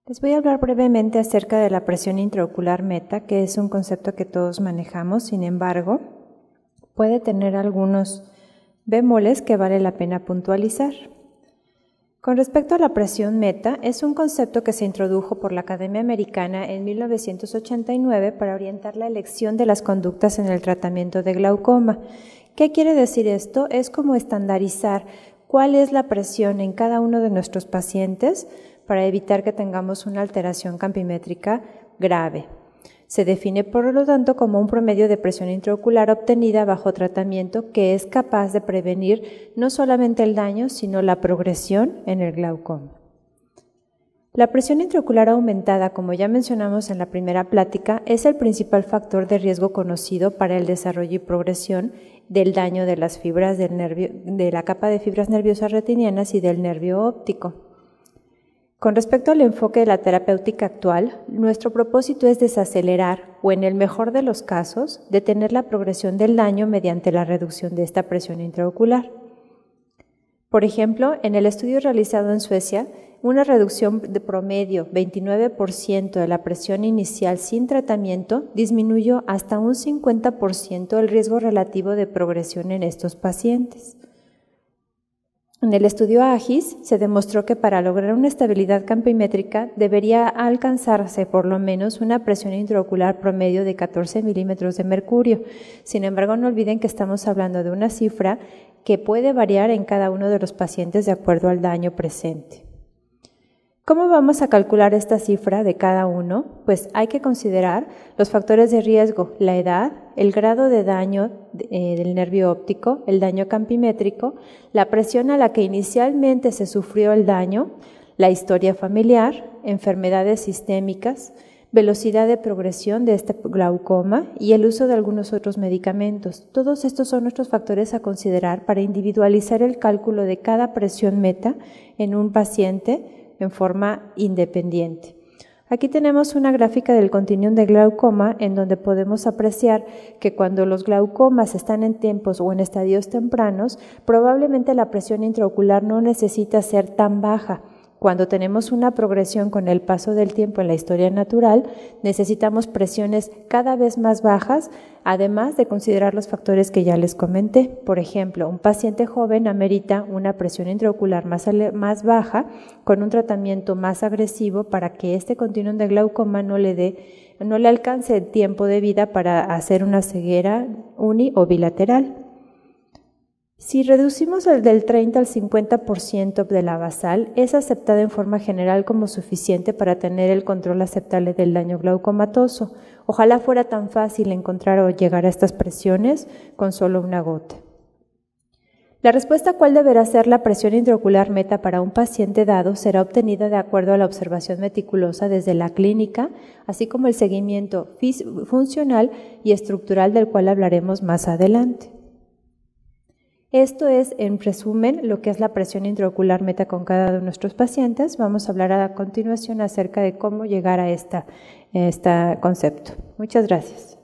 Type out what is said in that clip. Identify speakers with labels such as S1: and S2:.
S1: Les voy a hablar brevemente acerca de la presión intraocular meta, que es un concepto que todos manejamos. Sin embargo, puede tener algunos bemoles que vale la pena puntualizar. Con respecto a la presión meta, es un concepto que se introdujo por la Academia Americana en 1989 para orientar la elección de las conductas en el tratamiento de glaucoma. ¿Qué quiere decir esto? Es como estandarizar cuál es la presión en cada uno de nuestros pacientes para evitar que tengamos una alteración campimétrica grave. Se define, por lo tanto, como un promedio de presión intraocular obtenida bajo tratamiento que es capaz de prevenir no solamente el daño, sino la progresión en el glaucoma. La presión intraocular aumentada, como ya mencionamos en la primera plática, es el principal factor de riesgo conocido para el desarrollo y progresión del daño de las fibras del nervio, de la capa de fibras nerviosas retinianas y del nervio óptico. Con respecto al enfoque de la terapéutica actual, nuestro propósito es desacelerar o, en el mejor de los casos, detener la progresión del daño mediante la reducción de esta presión intraocular. Por ejemplo, en el estudio realizado en Suecia, una reducción de promedio 29% de la presión inicial sin tratamiento disminuyó hasta un 50% el riesgo relativo de progresión en estos pacientes. En el estudio AGIS se demostró que para lograr una estabilidad campimétrica debería alcanzarse por lo menos una presión intraocular promedio de 14 milímetros de mercurio. Sin embargo, no olviden que estamos hablando de una cifra que puede variar en cada uno de los pacientes de acuerdo al daño presente. ¿Cómo vamos a calcular esta cifra de cada uno? Pues hay que considerar los factores de riesgo, la edad, el grado de daño del nervio óptico, el daño campimétrico, la presión a la que inicialmente se sufrió el daño, la historia familiar, enfermedades sistémicas, velocidad de progresión de este glaucoma y el uso de algunos otros medicamentos. Todos estos son nuestros factores a considerar para individualizar el cálculo de cada presión meta en un paciente en forma independiente. Aquí tenemos una gráfica del continuum de glaucoma en donde podemos apreciar que cuando los glaucomas están en tiempos o en estadios tempranos, probablemente la presión intraocular no necesita ser tan baja. Cuando tenemos una progresión con el paso del tiempo en la historia natural, necesitamos presiones cada vez más bajas, además de considerar los factores que ya les comenté. Por ejemplo, un paciente joven amerita una presión intraocular más baja con un tratamiento más agresivo para que este continuum de glaucoma no le alcance el tiempo de vida para hacer una ceguera uni o bilateral. Si reducimos el del 30 al 50% de la basal, es aceptada en forma general como suficiente para tener el control aceptable del daño glaucomatoso. Ojalá fuera tan fácil encontrar o llegar a estas presiones con solo una gota. La respuesta a cuál deberá ser la presión intraocular meta para un paciente dado será obtenida de acuerdo a la observación meticulosa desde la clínica, así como el seguimiento funcional y estructural del cual hablaremos más adelante. Esto es, en resumen, lo que es la presión intraocular meta con cada uno de nuestros pacientes. Vamos a hablar a continuación acerca de cómo llegar a este concepto. Muchas gracias.